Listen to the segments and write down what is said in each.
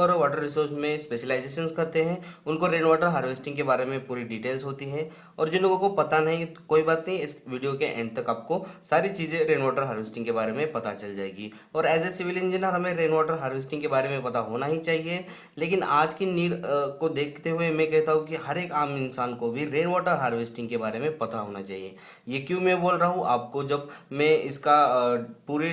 और water resource में specialisation करते हैं उनको रेन वाटर हार्वेस्टिंग के बारे में पूरी डिटेल्स होती है। और जिन लोगों को पता नहीं तो कोई बात नहीं, इस वीडियो के एंड तक आपको सारी चीज़ें रेन वाटर हार्वेस्टिंग के बारे में पता चल जाएगी। और एज ए सिविल इंजीनियर हमें रेन वाटर हार्वेस्टिंग के बारे में पता होना ही चाहिए। लेकिन आज की नीड को देखते हुए मैं कहता हूँ कि हर एक आम इंसान को भी रेन वाटर हार्वेस्टिंग के बारे में पता होना चाहिए। ये क्यों मैं बोल रहा हूँ आपको, जब मैं इसका पूरे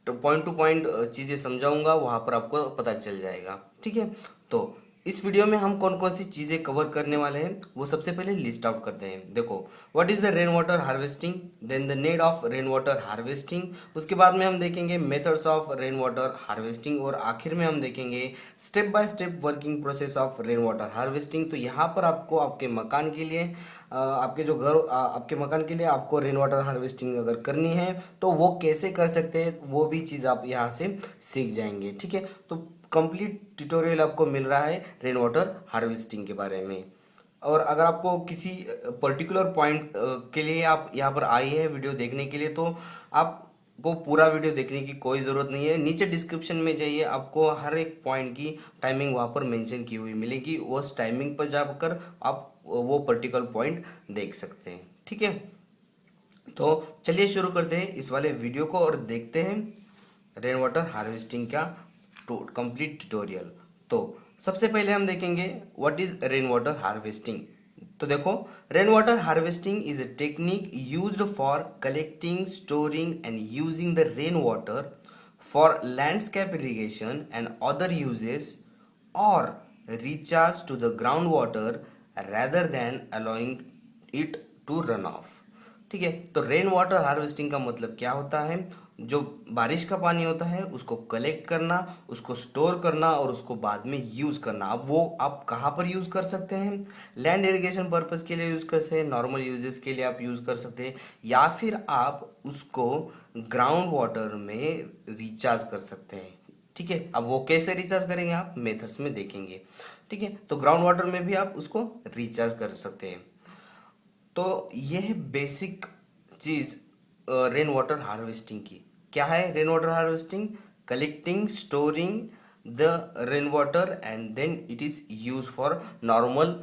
पॉइंट टू पॉइंट चीज़ें समझाऊंगा वहाँ पर आपको पता चल जाएगा। ठीक है, तो इस वीडियो में हम कौन कौन सी चीज़ें कवर करने वाले हैं वो सबसे पहले लिस्ट आउट करते हैं। देखो, what is the rain water harvesting, then the need of rain water harvesting, उसके बाद में हम देखेंगे methods of rain water harvesting, और आखिर में हम देखेंगे step by step working process of rain water harvesting. तो यहाँ पर आपको आपके मकान के लिए आपके जो घर आपके मकान के लिए आपको रेन वाटर हार्वेस्टिंग अगर करनी है तो वो कैसे कर सकते हैं वो भी चीज़ आप यहाँ से सीख जाएंगे। ठीक है, तो कंप्लीट ट्यूटोरियल आपको मिल रहा है रेन वाटर हार्वेस्टिंग के बारे में। और अगर आपको किसी पर्टिकुलर पॉइंट के लिए आप यहाँ पर आए हैं वीडियो देखने के लिए, तो आपको पूरा वीडियो देखने की कोई ज़रूरत नहीं है। नीचे डिस्क्रिप्शन में जाइए, आपको हर एक पॉइंट की टाइमिंग वहाँ पर मेंशन की हुई मिलेगी। उस टाइमिंग पर जाकर आप वो पर्टिकुलर पॉइंट देख सकते हैं। ठीक है, तो चलिए शुरू करते हैं इस वाले वीडियो को और देखते हैं रेन वाटर हार्वेस्टिंग का कंप्लीट ट्यूटोरियल। तो सबसे पहले हम देखेंगे what is rain water harvesting. तो देखो, rain water harvesting is a technique used for collecting, storing and using the rain water for landscape irrigation and other uses और recharge to the groundwater rather than allowing it to run off। ठीक है, तो rain water harvesting का मतलब क्या होता है? जो बारिश का पानी होता है उसको कलेक्ट करना, उसको स्टोर करना और उसको बाद में यूज करना। अब वो आप कहाँ पर यूज कर सकते हैं? लैंड इरिगेशन पर्पज के लिए यूज कर सकते हैं, नॉर्मल यूजेस के लिए आप यूज कर सकते हैं, या फिर आप उसको ग्राउंड वाटर में रिचार्ज कर सकते हैं। ठीक है, अब वो कैसे रिचार्ज करेंगे आप मेथड्स में देखेंगे। ठीक है, तो ग्राउंड वाटर में भी आप उसको रिचार्ज कर सकते हैं। तो ये है बेसिक चीज रेन वाटर हार्वेस्टिंग की। क्या है rain water harvesting? Collecting, storing the rain water and then it is use for normal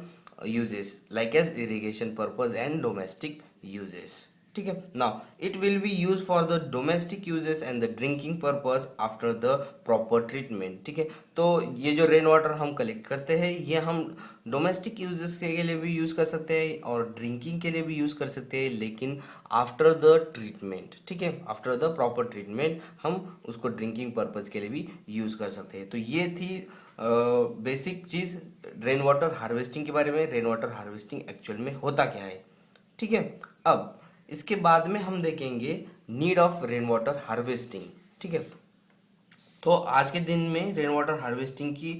uses like as irrigation purpose and domestic uses। ठीक है, now it will be used for the domestic uses and the drinking purpose after the proper treatment। ठीक है, तो ये जो rain water हम collect करते हैं ये हम डोमेस्टिक यूजेस के लिए भी यूज कर सकते हैं और ड्रिंकिंग के लिए भी यूज कर सकते हैं, लेकिन आफ्टर द ट्रीटमेंट। ठीक है, आफ्टर द प्रॉपर ट्रीटमेंट हम उसको ड्रिंकिंग पर्पज के लिए भी यूज कर सकते हैं। तो ये थी बेसिक चीज रेन वाटर हार्वेस्टिंग के बारे में। रेन वाटर हार्वेस्टिंग एक्चुअल में होता क्या है? ठीक है, अब इसके बाद में हम देखेंगे need of rain water harvesting. ठीक है, तो आज के दिन में रेन वाटर हार्वेस्टिंग की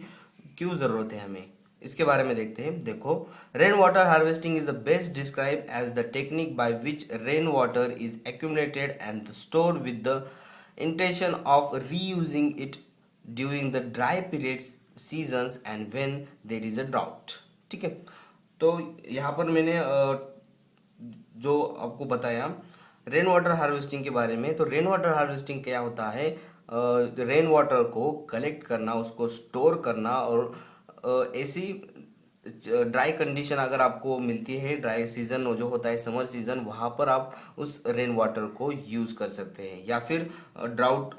क्यों जरूरत है हमें, इसके बारे में देखते हैं। देखो, rain water harvesting is the best describe as the technique by which rain water is accumulated and stored with the intention of reusing it during the dry periods, seasons and when there is a drought. ठीक है, तो यहाँ पर मैंने जो आपको बताया rain water harvesting के बारे में। तो रेन वाटर हार्वेस्टिंग क्या होता है? रेन वाटर को कलेक्ट करना, उसको स्टोर करना, और ऐसी ड्राई कंडीशन अगर आपको मिलती है, ड्राई सीजन जो होता है समर सीजन, वहाँ पर आप उस रेन वाटर को यूज़ कर सकते हैं। या फिर ड्राउट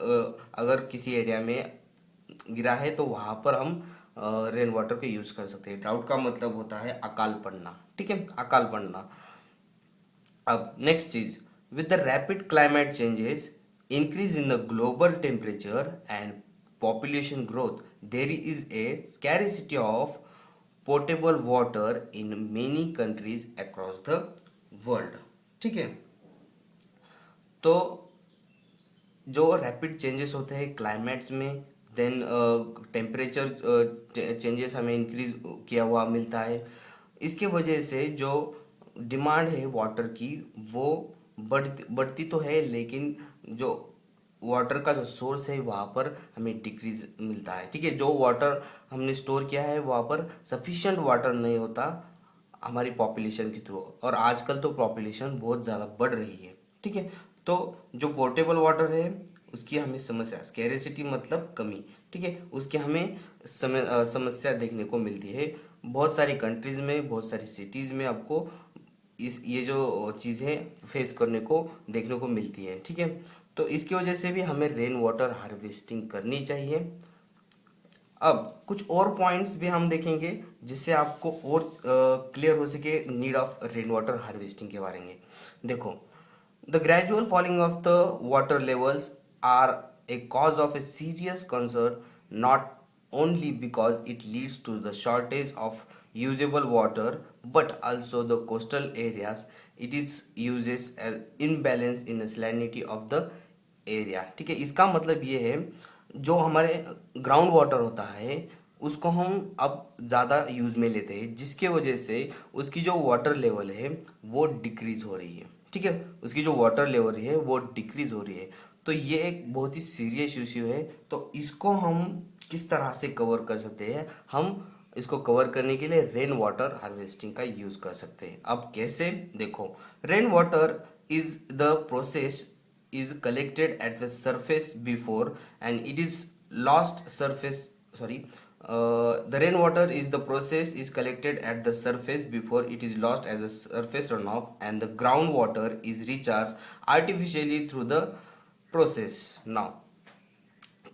अगर किसी एरिया में गिरा है तो वहाँ पर हम रेन वाटर को यूज़ कर सकते हैं। ड्राउट का मतलब होता है अकाल पड़ना। ठीक है, अकाल पड़ना। अब नेक्स्ट चीज, with the rapid climate changes, increase in the global temperature and population growth, there is a scarcity of potable water in many countries across the world। ठीक है, तो जो रैपिड चेंजेस होते हैं क्लाइमेट्स में, देन टेम्परेचर चेंजेस हमें increase किया हुआ मिलता है, इसके वजह से जो डिमांड है वाटर की वो बढ़ती तो है, लेकिन जो वाटर का जो सोर्स है वहाँ पर हमें डिक्रीज मिलता है। ठीक है, जो वाटर हमने स्टोर किया है वहाँ पर सफिशिएंट वाटर नहीं होता हमारी पॉपुलेशन के थ्रू, और आजकल तो पॉपुलेशन बहुत ज़्यादा बढ़ रही है। ठीक है, तो जो पोर्टेबल वाटर है उसकी हमें समस्या, स्कैरेसिटी मतलब कमी। ठीक है, उसकी हमें समस्या देखने को मिलती है। बहुत सारी कंट्रीज में, बहुत सारी सिटीज में आपको ये जो चीज़ें फेस करने को देखने को मिलती है। ठीक है, तो इसकी वजह से भी हमें रेन वाटर हार्वेस्टिंग करनी चाहिए। अब कुछ और पॉइंट्स भी हम देखेंगे जिससे आपको और क्लियर हो सके need of rain water harvesting के बारे में। देखो, the gradual falling of the water levels are a cause of a serious concern, not only because it leads to the shortage of usable water but also the coastal areas it is uses as imbalance in the salinity of the area। ठीक है, इसका मतलब ये है जो हमारे ground water होता है उसको हम अब ज़्यादा यूज़ में लेते हैं, जिसके वजह से उसकी जो वाटर लेवल है वो डिक्रीज हो रही है। ठीक है, उसकी जो वाटर लेवल है वो डिक्रीज हो रही है। तो ये एक बहुत ही सीरियस इश्यू है। तो इसको हम किस तरह से कवर कर सकते हैं? हम इसको कवर करने के लिए रेन वाटर हार्वेस्टिंग का यूज कर सकते हैं। अब कैसे? देखो, rain water is the process is collected at the surface before and it is lost surface sorry the rainwater is the process is collected at the surface before it is lost as a surface runoff and the groundwater is recharged artificially through the process। now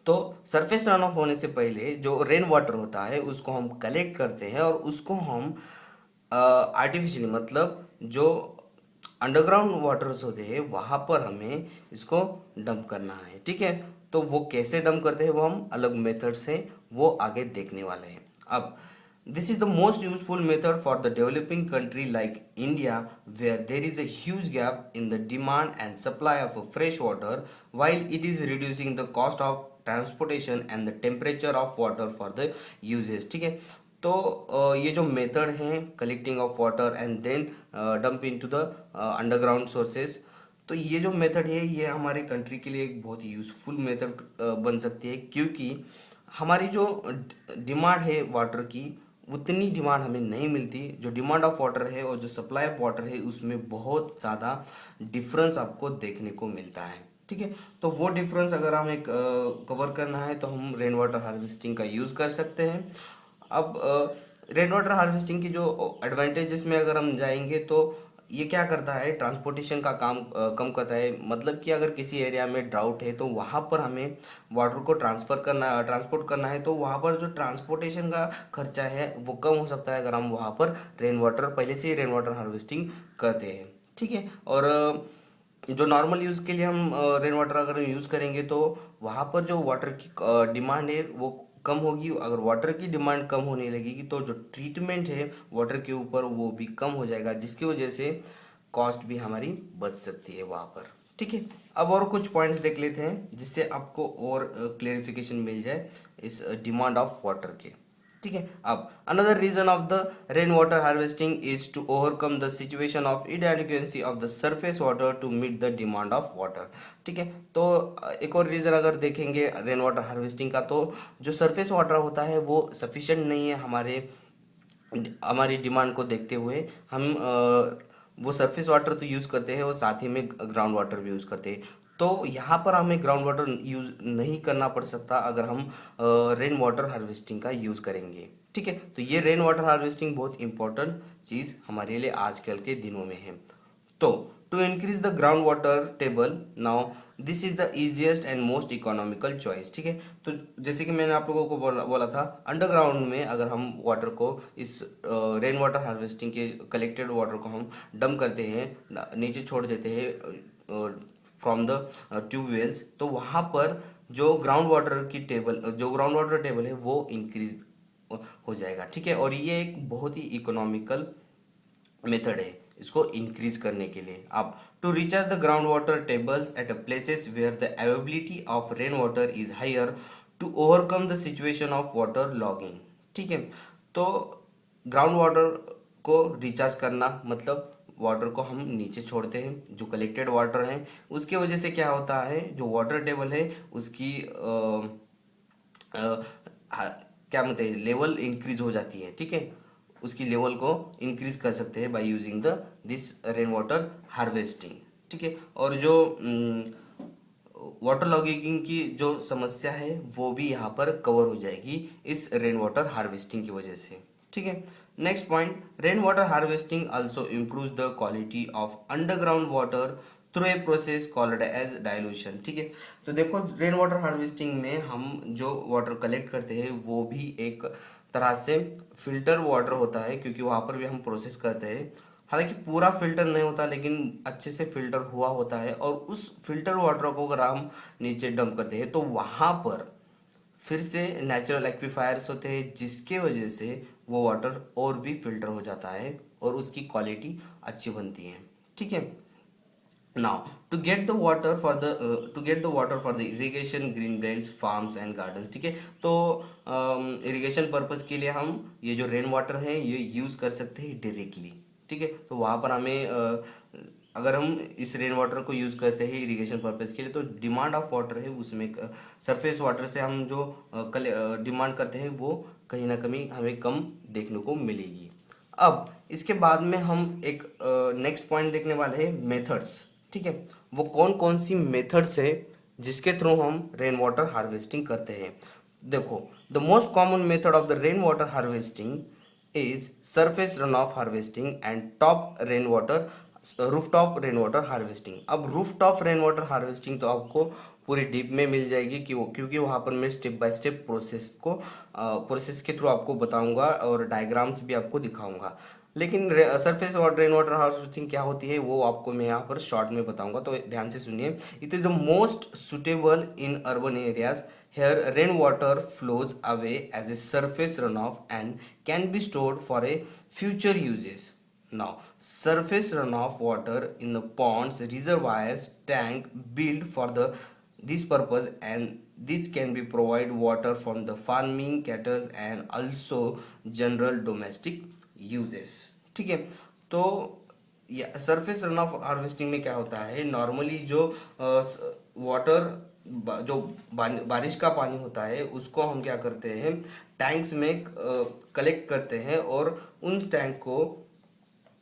तो surface run of होने से पहले जो rain water होता है उसको हम collect करते हैं और उसको हम आर्टिफिशियली मतलब जो अंडरग्राउंड वाटर्स होते हैं वहां पर हमें इसको डंप करना है। ठीक है, तो वो कैसे डंप करते हैं वो हम अलग मेथड से वो आगे देखने वाले हैं। अब this is the most useful method for the developing country like India where there is a huge gap in the demand and supply of fresh water while it is reducing the cost of transportation and the temperature of water for the uses। ठीक है, तो ये जो method है collecting of water and then dump into the underground sources, तो ये जो method है ये हमारे कंट्री के लिए एक बहुत ही यूजफुल मेथड बन सकती है, क्योंकि हमारी जो डिमांड है वाटर की उतनी डिमांड हमें नहीं मिलती। जो डिमांड ऑफ वाटर है और जो सप्लाई ऑफ वाटर है उसमें बहुत ज़्यादा डिफरेंस आपको देखने को मिलता है। ठीक है, तो वो डिफरेंस अगर हमें कवर करना है तो हम रेन वाटर हार्वेस्टिंग का यूज़ कर सकते हैं। अब रेन वाटर हार्वेस्टिंग की जो एडवांटेजेस में अगर हम जाएंगे तो ये क्या करता है, ट्रांसपोर्टेशन का काम कम करता है। मतलब कि अगर किसी एरिया में ड्राउट है तो वहाँ पर हमें वाटर को ट्रांसपोर्ट करना है तो वहाँ पर जो ट्रांसपोर्टेशन का खर्चा है वो कम हो सकता है अगर हम वहाँ पर रेन वाटर पहले से ही रेन वाटर हार्वेस्टिंग करते हैं। ठीक है, और जो नॉर्मल यूज़ के लिए हम रेन वाटर अगर यूज़ करेंगे तो वहाँ पर जो वाटर की डिमांड है वो कम होगी। अगर वाटर की डिमांड कम होने लगेगी तो जो ट्रीटमेंट है वाटर के ऊपर वो भी कम हो जाएगा, जिसकी वजह से कॉस्ट भी हमारी बच सकती है वहाँ पर। ठीक है, अब और कुछ पॉइंट्स देख लेते हैं जिससे आपको और क्लेरिफिकेशन मिल जाए इस डिमांड ऑफ वाटर के। ठीक है, अब another reason of the rain water harvesting is to overcome the situation of inadequacy of the surface water to meet the demand of water. ठीक है, तो एक और रीजन अगर देखेंगे रेन वाटर हार्वेस्टिंग का, तो जो सरफेस वाटर होता है वो सफिशिएंट नहीं है हमारी डिमांड को देखते हुए। हम वो सरफेस वाटर तो यूज़ करते हैं और साथ ही में ग्राउंड वाटर भी यूज़ करते हैं। तो यहाँ पर हमें ग्राउंड वाटर यूज़ नहीं करना पड़ सकता अगर हम रेन वाटर हार्वेस्टिंग का यूज़ करेंगे। ठीक है, तो ये रेन वाटर हार्वेस्टिंग बहुत इंपॉर्टेंट चीज़ हमारे लिए आजकल के दिनों में है। तो to increase the ground water table now this is the easiest and most economical choice. ठीक है, तो जैसे कि मैंने आप लोगों को बोला था अंडरग्राउंड में अगर हम वाटर को इस रेन वाटर हार्वेस्टिंग के कलेक्टेड वाटर को हम डंप करते हैं, नीचे छोड़ देते हैं फ्रॉम द ट्यूबवेल्स, तो वहाँ पर जो ग्राउंड वाटर टेबल है वो इंक्रीज हो जाएगा। ठीक है, और ये एक बहुत ही इकोनॉमिकल मेथड है इसको इंक्रीज करने के लिए। आप to recharge the ground water tables at a places where the availability of rain water is higher to overcome the situation of water logging. ठीक है, तो ग्राउंड वाटर को रिचार्ज करना मतलब वाटर को हम नीचे छोड़ते हैं जो कलेक्टेड वाटर है, उसके वजह से क्या होता है जो वाटर टेबल है उसकी क्या बोलते हैं लेवल इंक्रीज हो जाती है। ठीक है, उसकी लेवल को इंक्रीज कर सकते हैं by using this rain water harvesting. ठीक है, और जो वाटर लॉगिंग की जो समस्या है वो भी यहाँ पर कवर हो जाएगी इस रेन वाटर हार्वेस्टिंग की वजह से। ठीक है, next point, rain water harvesting also improves the quality of underground water through a process called as dilution. ठीक है, तो देखो रेन वाटर हार्वेस्टिंग में हम जो वाटर कलेक्ट करते हैं वो भी एक तरह से फिल्टर वाटर होता है, क्योंकि वहाँ पर भी हम प्रोसेस करते हैं। हालांकि पूरा फिल्टर नहीं होता लेकिन अच्छे से फिल्टर हुआ होता है, और उस फिल्टर वाटर को अगर हम नीचे डंप करते हैं तो वहाँ पर फिर से नेचुरल एक्विफायर्स होते हैं, जिसके वजह से वो वाटर और भी फिल्टर हो जाता है और उसकी क्वालिटी अच्छी बनती है। ठीक है, now to get the water for the irrigation, green belts, farms and gardens। ठीक है, तो इरिगेशन पर्पस के लिए हम ये जो रेन वाटर है ये यूज कर सकते हैं डायरेक्टली। ठीक है, तो वहाँ पर हमें अगर हम इस रेन वाटर को यूज करते हैं इरिगेशन पर्पस के लिए तो डिमांड ऑफ वाटर है उसमें सरफेस वाटर से हम जो डिमांड करते हैं वो कहीं ना कहीं हमें कम देखने को मिलेगी। अब इसके बाद में हम एक नेक्स्ट पॉइंट देखने वाले हैं, मेथड्स। ठीक है, वो कौन कौन सी मेथड्स है जिसके थ्रू हम रेन वाटर हार्वेस्टिंग करते हैं। देखो, the most common method of the rain water harvesting is surface run of harvesting and top rain water rooftop rain water harvesting. अब रूफटॉप रेन वाटर हार्वेस्टिंग तो आपको पूरी डीप में मिल जाएगी क्योंकि वहाँ पर मैं स्टेप बाय स्टेप प्रोसेस के थ्रू आपको बताऊंगा और डायग्राम्स भी आपको दिखाऊंगा। लेकिन सरफेस और रेन वाटर हार्वेस्टिंग क्या होती है वो आपको मैं यहाँ पर शॉर्ट में बताऊंगा, तो ध्यान से सुनिए। It is the most suitable in urban areas. Here, rainwater flows away as a surface runoff and can be stored for a future uses. Now, surface runoff water in the ponds, reservoirs, tank built for this purpose, and this can be provide water from the farming, cattle, and also general domestic uses। ठीक है, तो surface run of harvesting में क्या होता है, normally जो water जो बारिश का पानी होता है उसको हम क्या करते हैं टैंक्स में कलेक्ट करते हैं और उन टैंक को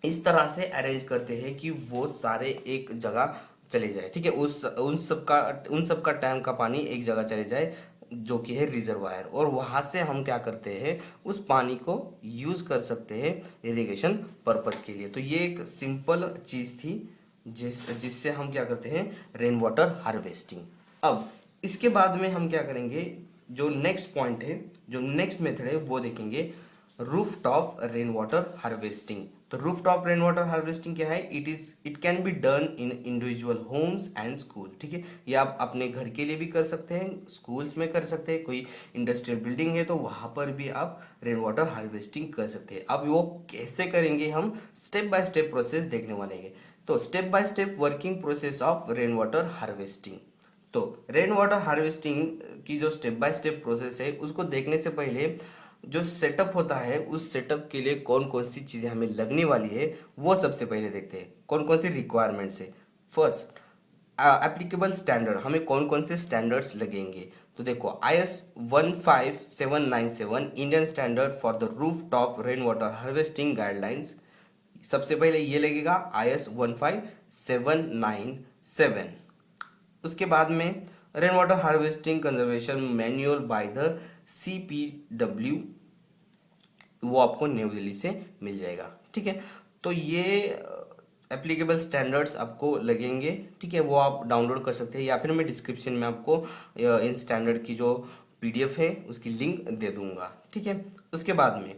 इस तरह से अरेंज करते हैं कि वो सारे एक जगह चले जाए। ठीक है, उन सब का टैंक का पानी एक जगह चले जाए जो कि है रिजर्वायर, और वहां से हम क्या करते हैं उस पानी को यूज कर सकते हैं इरिगेशन पर्पस के लिए। तो ये एक सिंपल चीज थी जिससे हम क्या करते हैं रेन वाटर हार्वेस्टिंग। अब इसके बाद में हम क्या करेंगे, जो नेक्स्ट पॉइंट है, जो नेक्स्ट मेथड है वो देखेंगे, रूफटॉप रेन वाटर हार्वेस्टिंग। तो रूफटॉप रेन वाटर हार्वेस्टिंग क्या है, it can be done in individual homes and school. ठीक है, ये आप अपने घर के लिए भी कर सकते हैं, स्कूल्स में कर सकते हैं, कोई इंडस्ट्रियल बिल्डिंग है तो वहां पर भी आप रेन वाटर हार्वेस्टिंग कर सकते हैं। अब वो कैसे करेंगे हम स्टेप बाय स्टेप प्रोसेस देखने वाले हैं। तो step by step working process of rain water harvesting. तो रेन वाटर हार्वेस्टिंग की जो स्टेप बाय स्टेप प्रोसेस है उसको देखने से पहले जो सेटअप होता है उस सेटअप के लिए कौन कौन सी चीजें हमें लगने वाली है वो सबसे पहले देखते हैं, कौन कौन सी रिक्वायरमेंट्स है। फर्स्ट, एप्लीकेबल स्टैंडर्ड, हमें कौन कौन से स्टैंडर्ड्स लगेंगे। तो देखो IS 15797 Indian standard for the roof top rain water harvesting guidelines, सबसे पहले ये लगेगा IS 15797। उसके बाद में rain water harvesting conservation manual by the CPW, वो आपको न्यू दिल्ली से मिल जाएगा। ठीक है, तो ये एप्लीकेबल स्टैंडर्ड्स आपको लगेंगे। ठीक है, वो आप डाउनलोड कर सकते हैं या फिर मैं डिस्क्रिप्शन में आपको इन स्टैंडर्ड की जो PDF है उसकी लिंक दे दूंगा। ठीक है, उसके बाद में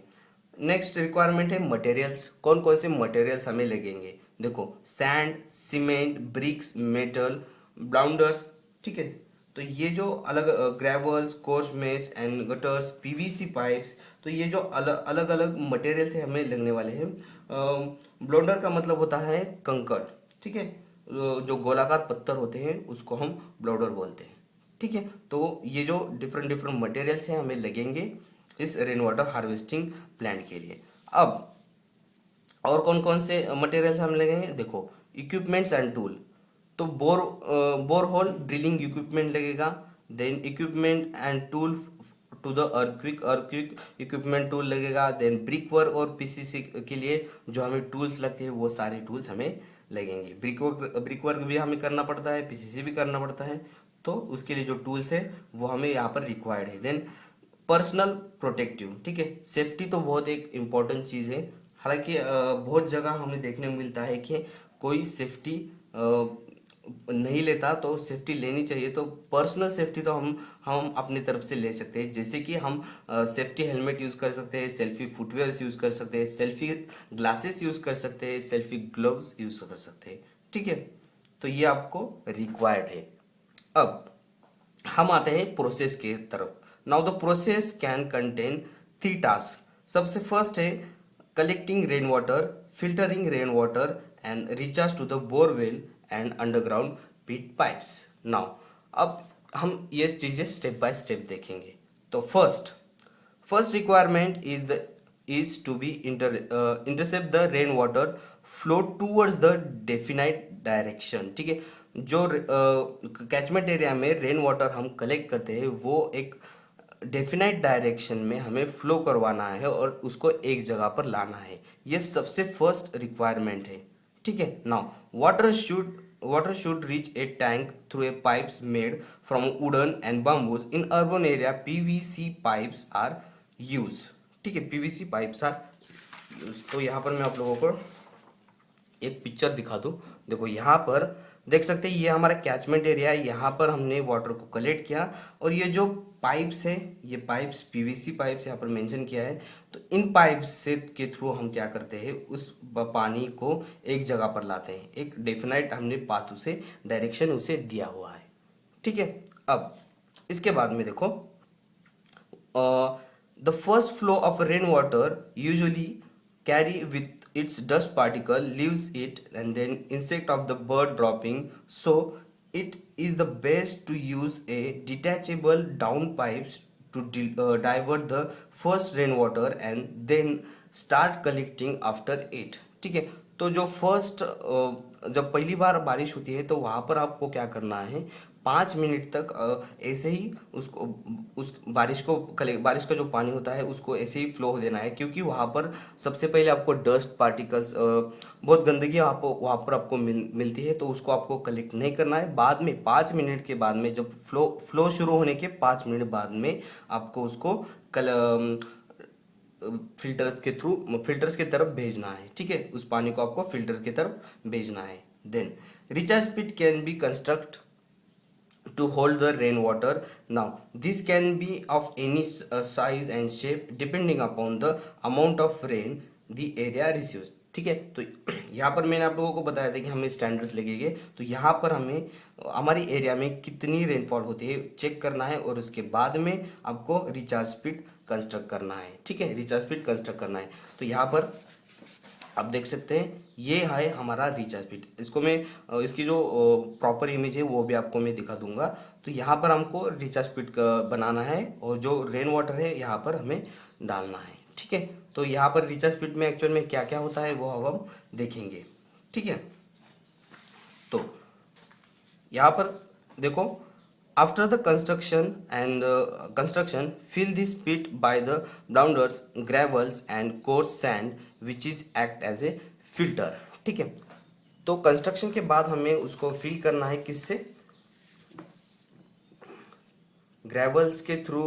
नेक्स्ट रिक्वायरमेंट है मटेरियल्स, कौन कौन से मटेरियल्स हमें लगेंगे। देखो, सैंड, सीमेंट, ब्रिक्स, मेटल, ब्लाउंडर्स। ठीक है, तो ये जो अलग gravels, course mess and gutters, PVC pipes, तो ये जो अलग अलग मटेरियल से हमें लगने वाले हैं। ब्लाउंडर का मतलब होता है कंकड़। ठीक है, जो गोलाकार पत्थर होते हैं उसको हम ब्लाउंडर बोलते हैं। ठीक है, तो ये जो डिफरेंट डिफरेंट मटेरियल्स हैं हमें लगेंगे इस रेन वाटर हार्वेस्टिंग प्लांट के लिए। अब और कौन कौन से मटेरियल्स हम लगेंगे, देखो, इक्विपमेंट्स एंड टूल। तो बोरहोल ड्रिलिंग इक्विपमेंट लगेगा, then equipment and tool to the earthquake equipment tool लगेगा, देन ब्रिक वर्क और PCC के लिए जो हमें टूल्स लगते हैं वो सारे टूल्स हमें लगेंगे। ब्रिक वर्क भी हमें करना पड़ता है, PCC भी करना पड़ता है, तो उसके लिए जो टूल्स है वो हमें यहाँ पर रिक्वायर्ड है। देन पर्सनल प्रोटेक्टिव, ठीक है, सेफ्टी तो बहुत एक इम्पॉर्टेंट चीज़ है। हालांकि बहुत जगह हमें देखने को मिलता है कि कोई सेफ्टी नहीं लेता, तो सेफ्टी लेनी चाहिए। तो पर्सनल सेफ्टी तो हम अपनी तरफ से ले सकते हैं, जैसे कि हम सेफ्टी हेलमेट यूज़ कर सकते हैं, सेल्फी फुटवेयर्स यूज़ कर सकते हैं, सेल्फी ग्लासेस यूज़ कर सकते हैं, सेल्फी ग्लव्स यूज़ कर सकते हैं, ठीक है। तो ये आपको रिक्वायर्ड है। अब हम आते हैं प्रोसेस के तरफ। Now the process can contain 3 task. सबसे फर्स्ट है collecting rain water, filtering rain water and recharge to the borewell and underground pit pipes. Now अब हम ये चीजें स्टेप बाय स्टेप देखेंगे। तो first requirement is to be intercept the rain water flow towards the definite direction, ठीक है। जो catchment area में रेन वाटर हम कलेक्ट करते हैं वो एक डेफिनाइट डायरेक्शन में हमें फ्लो करवाना है और उसको एक जगह पर लाना है। ये सबसे फर्स्ट रिक्वायरमेंट है, ठीक है। Now water should reach a tank through a pipes made from wooden and bamboos. In urban area PVC pipes are used, ठीक है, पीवीसी पाइप्स आर यूज। तो यहाँ पर मैं आप लोगों को एक पिक्चर दिखा दूँ। देखो यहाँ पर देख सकते हैं, ये हमारा कैचमेंट एरिया है। यहाँ पर हमने वाटर को कलेक्ट किया और ये जो पाइप्स है, ये पाइप्स पीवीसी पाइप्स यहाँ पर मेंशन किया है। तो इन पाइप्स से के थ्रू हम क्या करते हैं, उस पानी को एक जगह पर लाते हैं। एक डेफिनाइट हमने पाथ उसे डायरेक्शन उसे दिया हुआ है, ठीक है। अब इसके बाद में देखो the first flow of rainwater usually carry with its dust particle leaves it and then insect of the bird dropping, so it is the best to use a detachable down pipes to divert the first rainwater and then start collecting after it, ठीक है। तो जो first जब पहली बार बारिश होती है तो वहाँ पर आपको क्या करना है, 5 मिनट तक ऐसे ही उसको उस बारिश का जो पानी होता है उसको ऐसे ही फ्लो हो देना है, क्योंकि वहाँ पर सबसे पहले आपको डस्ट पार्टिकल्स बहुत गंदगी आपको वहाँ पर आपको मिलती है, तो उसको आपको कलेक्ट नहीं करना है। बाद में 5 मिनट के बाद में जब फ्लो शुरू होने के 5 मिनट बाद में आपको उसको फिल्टर्स के तरफ भेजना है, ठीक है। उस पानी को आपको फिल्टर की तरफ भेजना है। Then recharge pit can be construct to hold the rainwater. Now this can be of any size and shape depending upon the amount of rain the area receives, ठीक है। तो यहाँ पर मैंने आप लोगों को बताया था कि हमें स्टैंडर्ड्स लगेंगे। तो यहाँ पर हमें हमारी एरिया में कितनी रेनफॉल होती है चेक करना है और उसके बाद में आपको रिचार्ज पिट कंस्ट्रक्ट करना है, ठीक है। रिचार्ज पिट कंस्ट्रक्ट करना है। तो यहाँ पर आप देख सकते हैं ये है हमारा रिचार्ज पिट। इसको मैं इसकी जो प्रॉपर इमेज है वो भी आपको मैं दिखा दूंगा। तो यहाँ पर हमको रिचार्ज पिट बनाना है और जो रेन वाटर है यहाँ पर हमें डालना है, ठीक है। तो यहाँ पर रिचार्ज पिट में एक्चुअल में क्या क्या होता है वो अब हम देखेंगे, ठीक है। तो यहाँ पर देखो, after the construction fill this pit by the bounders gravels and coarse sand which is act as a filter, ठीक है। तो कंस्ट्रक्शन के बाद हमें उसको फिल करना है किससे, ग्रेवल्स के through,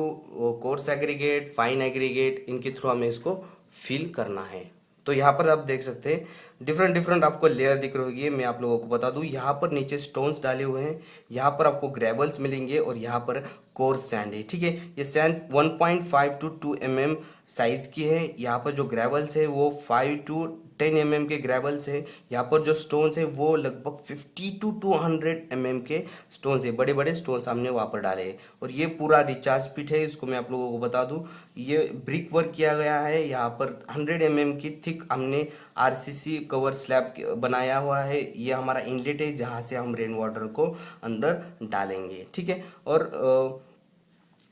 coarse aggregate, fine aggregate, इनके थ्रू हमें इसको फिल करना है। तो यहाँ पर आप देख सकते हैं डिफरेंट आपको लेयर दिख रही होगी। मैं आप लोगों को बता दूं, यहाँ पर नीचे स्टोन्स डाले हुए हैं, यहाँ पर आपको ग्रेवल्स मिलेंगे और यहाँ पर कोर्स सैंड है, ठीक है। ये सैंड 1.5 to 2 mm साइज की है। यहाँ पर जो ग्रेवल्स है वो 5 to 10 mm के ग्रेवल्स है। यहाँ पर जो स्टोन्स है वो लगभग 50 to 200 mm के स्टोन्स है, बड़े बड़े स्टोन्स हमने वहाँ पर डाले हैं। और ये पूरा रिचार्ज पिट है, इसको मैं आप लोगों को बता दूं, ये ब्रिक वर्क किया गया है। यहाँ पर 100 mm की थिक हमने RCC कवर स्लैब बनाया हुआ है। ये हमारा इनलेट है जहाँ से हम रेन वाटर को अंदर डालेंगे, ठीक है। और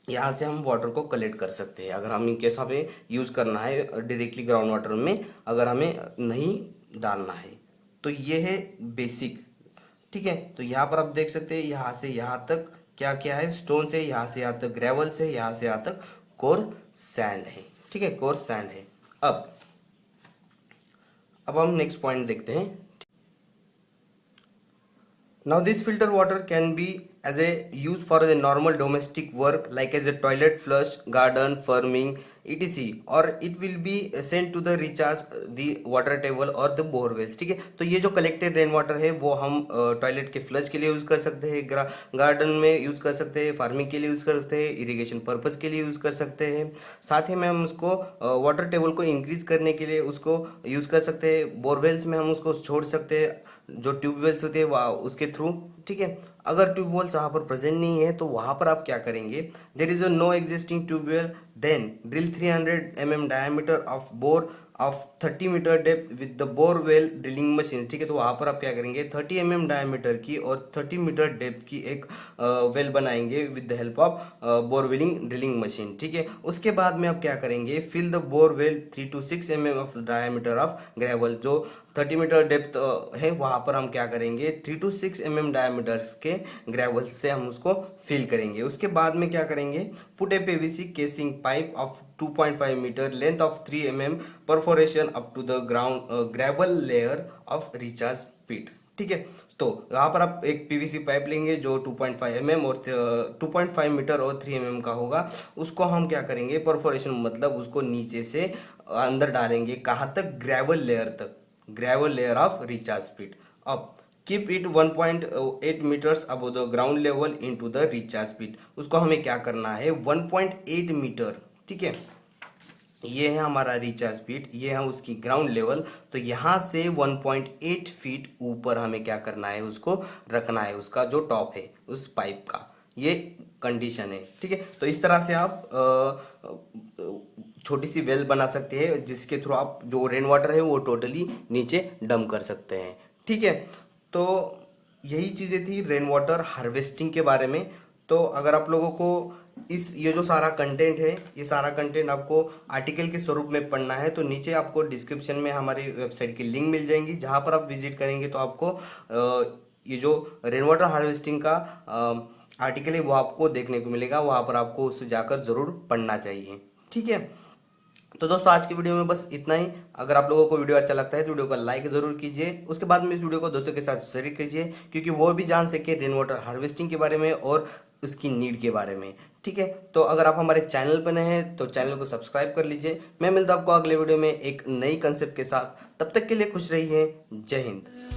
यहाँ से हम वाटर को कलेक्ट कर सकते हैं अगर हम इनकेस हमें यूज़ करना है डायरेक्टली ग्राउंड वाटर में, अगर हमें नहीं डालना है। तो ये है बेसिक, ठीक है। तो यहाँ पर आप देख सकते हैं यहाँ से यहाँ तक क्या क्या है, स्टोन से, यहाँ से यहाँ तक ग्रेवल्स है, यहाँ से यहाँ तक कोर सैंड है, ठीक है, कोर सैंड है। अब हम नेक्स्ट पॉइंट देखते हैं। Now this filter water can be as a use for the normal domestic work like as a toilet flush, garden, farming, etc. or it will be sent to the recharge the water table or the borewells। ठीक है, तो ये जो collected rain water है वो हम toilet के flush के लिए यूज कर सकते हैं, गार्डन में यूज कर सकते हैं, फार्मिंग के लिए यूज कर सकते हैं, इरिगेशन पर्पज के लिए यूज कर सकते हैं। साथ ही में हम उसको वाटर टेबल को इंक्रीज करने के लिए उसको यूज कर सकते हैं। बोरवेल्स में हम उसको छोड़ सकते हैं, जो ट्यूबवेल्स होते हैं उसके थ्रू। ठीक है, अगर ट्यूबवेल्स वहाँ पर प्रेजेंट नहीं है तो वहाँ पर आप क्या करेंगे, there is a no existing tubewell, then drill 300 mm diameter of bore of 30 metre depth with the borewell drilling machine. ठीक है, तो वहाँ पर आप क्या करेंगे, 30 mm डायमीटर की और 30 मीटर डेप्थ की एक वेल बनाएंगे with the help of borewelling drilling machine. ठीक है, उसके बाद में आप क्या करेंगे, fill the borewell 3 to 6 mm of diameter of gravel, जो 30 मीटर डेप्थ है वहाँ पर हम क्या करेंगे, 3 to 6 mm डायमीटर के ग्रेवल से हम उसको फिल करेंगे। उसके बाद में क्या करेंगे, put a PVC casing pipe of 2.5 metre length of 3 mm perforation up to the ground gravel layer of recharge pit. ठीक है, तो यहाँ पर आप एक पीवीसी पाइप लेंगे जो 2.5 mm और 2.5 मीटर और 3 mm का होगा। उसको हम क्या करेंगे, परफोरेशन मतलब उसको नीचे से अंदर डालेंगे, कहाँ तक, ग्रेवल लेयर तक, gravel layer of recharge pit. अब keep it 1.8 metres above the ground level into the recharge pit. उसको हमें क्या करना है, 1.8 मीटर। ठीक है, ये है हमारा रिचार्ज पिट, ये है उसकी ग्राउंड लेवल, तो यहाँ से 1.8 फीट ऊपर हमें क्या करना है, उसको रखना है, उसका जो टॉप है उस पाइप का, ये कंडीशन है। ठीक है, तो इस तरह से आप छोटी सी वेल बना सकते हैं जिसके थ्रू आप जो रेन वाटर है वो टोटली नीचे डंप कर सकते हैं। ठीक है, तो यही चीज़ें थी रेन वाटर हार्वेस्टिंग के बारे में। तो अगर आप लोगों को ये जो सारा कंटेंट है, ये सारा कंटेंट आपको आर्टिकल के स्वरूप में पढ़ना है तो नीचे आपको डिस्क्रिप्शन में हमारी वेबसाइट की लिंक मिल जाएंगी, जहाँ पर आप विजिट करेंगे तो आपको ये जो रेन वाटर हार्वेस्टिंग का आर्टिकल है वो आपको देखने को मिलेगा, वहाँ पर आपको उससे जाकर ज़रूर पढ़ना चाहिए। ठीक है, तो दोस्तों आज की वीडियो में बस इतना ही। अगर आप लोगों को वीडियो अच्छा लगता है तो वीडियो को लाइक जरूर कीजिए, उसके बाद में इस वीडियो को दोस्तों के साथ शेयर कीजिए, क्योंकि वो भी जान सके रेन वाटर हार्वेस्टिंग के बारे में और उसकी नीड के बारे में। ठीक है, तो अगर आप हमारे चैनल पर नए हैं तो चैनल को सब्सक्राइब कर लीजिए। मैं मिलता हूं आपको अगले वीडियो में एक नई कंसेप्ट के साथ, तब तक के लिए खुश रहिए। जय हिंद।